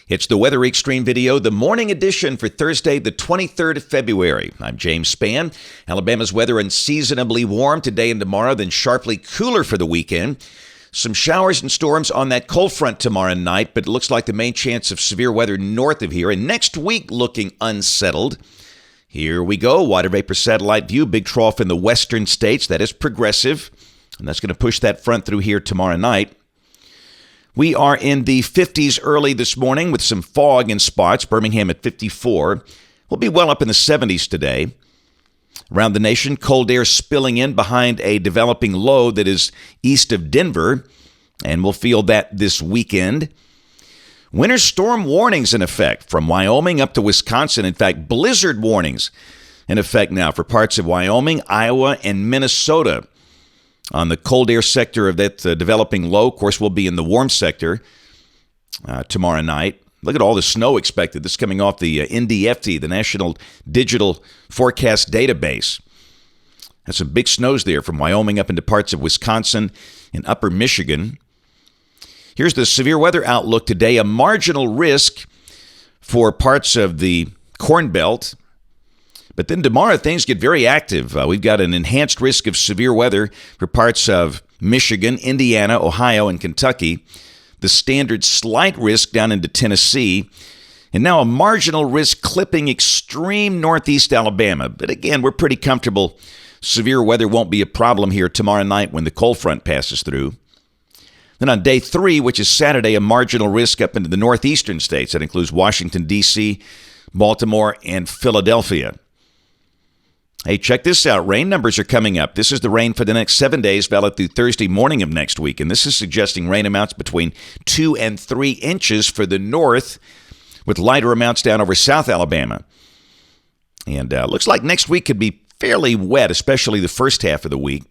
It's the Weather Xtreme video, the morning edition for Thursday, the 23rd of February. I'm James Spann. Alabama's weather unseasonably warm today and tomorrow, then sharply cooler for the weekend. Some showers and storms on that cold front tomorrow night, but it looks like the main chance of severe weather north of here. And next week looking unsettled. Here we go. Water vapor satellite view. Big trough in the western states. That is progressive. And that's going to push that front through here tomorrow night. We are in the 50s early this morning with some fog in spots. Birmingham at 54. We'll be well up in the 70s today. Around the nation, cold air spilling in behind a developing low that is east of Denver, and we'll feel that this weekend. Winter storm warnings in effect from Wyoming up to Wisconsin. In fact, blizzard warnings in effect now for parts of Wyoming, Iowa, and Minnesota. On the cold air sector of that developing low, of course, we'll be in the warm sector tomorrow night. Look at all the snow expected. This is coming off the NDFT, the National Digital Forecast Database. That's some big snows there from Wyoming up into parts of Wisconsin and upper Michigan. Here's the severe weather outlook today. A marginal risk for parts of the Corn Belt. But then tomorrow, things get very active. We've got an enhanced risk of severe weather for parts of Michigan, Indiana, Ohio, and Kentucky. The standard slight risk down into Tennessee. And now a marginal risk clipping extreme northeast Alabama. But again, we're pretty comfortable. Severe weather won't be a problem here tomorrow night when the cold front passes through. Then on day 3, which is Saturday, a marginal risk up into the northeastern states. That includes Washington, D.C., Baltimore, and Philadelphia. Hey, check this out. Rain numbers are coming up. This is the rain for the next 7 days, valid through Thursday morning of next week. And this is suggesting rain amounts between 2 and 3 inches for the north, with lighter amounts down over South Alabama. And looks like next week could be fairly wet, especially the first half of the week.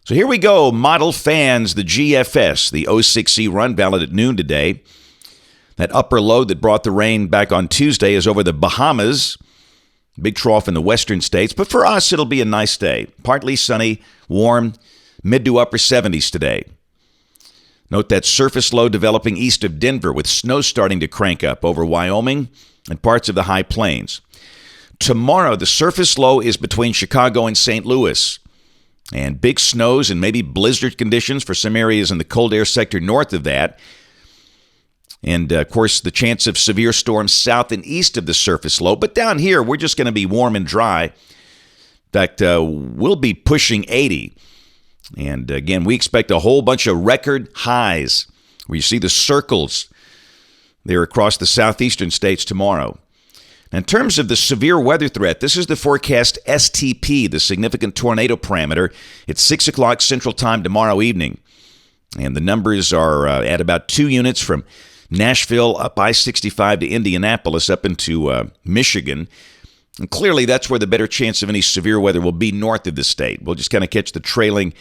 So here we go. Model fans, the GFS, the 06C run, valid at noon today. That upper low that brought the rain back on Tuesday is over the Bahamas. Big trough in the western states, but for us, it'll be a nice day. Partly sunny, warm, mid to upper 70s today. Note that surface low developing east of Denver with snow starting to crank up over Wyoming and parts of the high plains. Tomorrow, the surface low is between Chicago and St. Louis. And big snows and maybe blizzard conditions for some areas in the cold air sector north of that. And, of course, the chance of severe storms south and east of the surface low. But down here, we're just going to be warm and dry. In fact, we'll be pushing 80. And, again, we expect a whole bunch of record highs where you see the circles there across the southeastern states tomorrow. In terms of the severe weather threat, this is the forecast STP, the significant tornado parameter. It's 6 o'clock Central Time tomorrow evening. And the numbers are at about 2 units from Nashville up I-65 to Indianapolis up into Michigan. And clearly that's where the better chance of any severe weather will be north of the state. We'll just kind of catch the trailing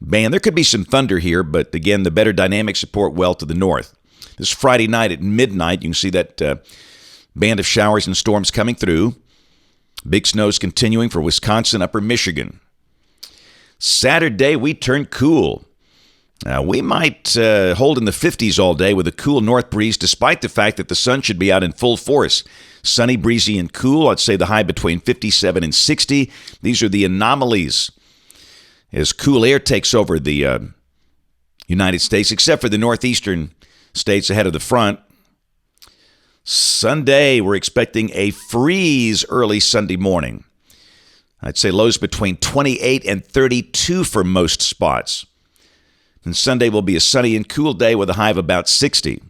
band. There could be some thunder here, but again, the better dynamic support well to the north. This Friday night at midnight, you can see that band of showers and storms coming through. Big snows continuing for Wisconsin, upper Michigan. Saturday, we turn cool. We might hold in the 50s all day with a cool north breeze, despite the fact that the sun should be out in full force. Sunny, breezy, and cool. I'd say the high between 57 and 60. These are the anomalies as cool air takes over the United States, except for the northeastern states ahead of the front. Sunday, we're expecting a freeze early Sunday morning. I'd say lows between 28 and 32 for most spots. And Sunday will be a sunny and cool day with a high of about 60.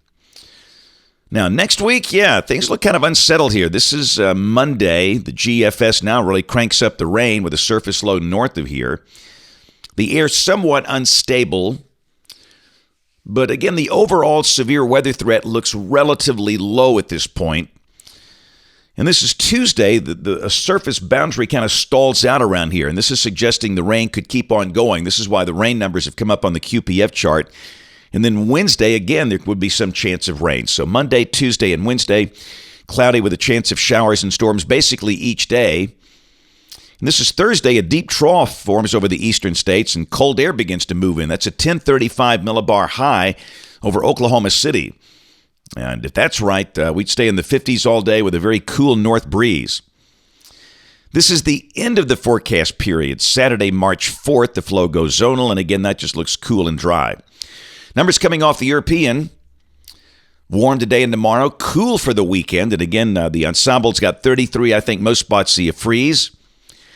Now, next week, things look kind of unsettled here. This is Monday. The GFS now really cranks up the rain with a surface low north of here. The air's somewhat unstable. But again, the overall severe weather threat looks relatively low at this point. And this is Tuesday. The surface boundary kind of stalls out around here, and this is suggesting the rain could keep on going. This is why the rain numbers have come up on the QPF chart. And then Wednesday, again, there would be some chance of rain. So Monday, Tuesday, and Wednesday, cloudy with a chance of showers and storms basically each day. And this is Thursday. A deep trough forms over the eastern states, and cold air begins to move in. That's a 1035 millibar high over Oklahoma City. And if that's right, we'd stay in the 50s all day with a very cool north breeze. This is the end of the forecast period. Saturday, March 4th, the flow goes zonal, and again, that just looks cool and dry. Numbers coming off the European. Warm today and tomorrow, cool for the weekend. And again, the ensemble's got 33. I think most spots see a freeze.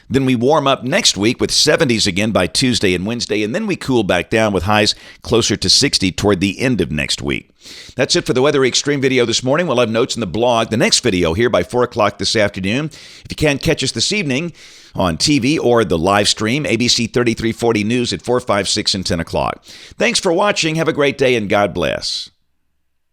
Then we warm up next week with 70s again by Tuesday and Wednesday, and then we cool back down with highs closer to 60 toward the end of next week. That's it for the Weather Xtreme video this morning. We'll have notes in the blog. The next video here by 4 o'clock this afternoon. If you can't catch us this evening on TV or the live stream, ABC 3340 News at 4, 5, 6, and 10 o'clock. Thanks for watching. Have a great day, and God bless.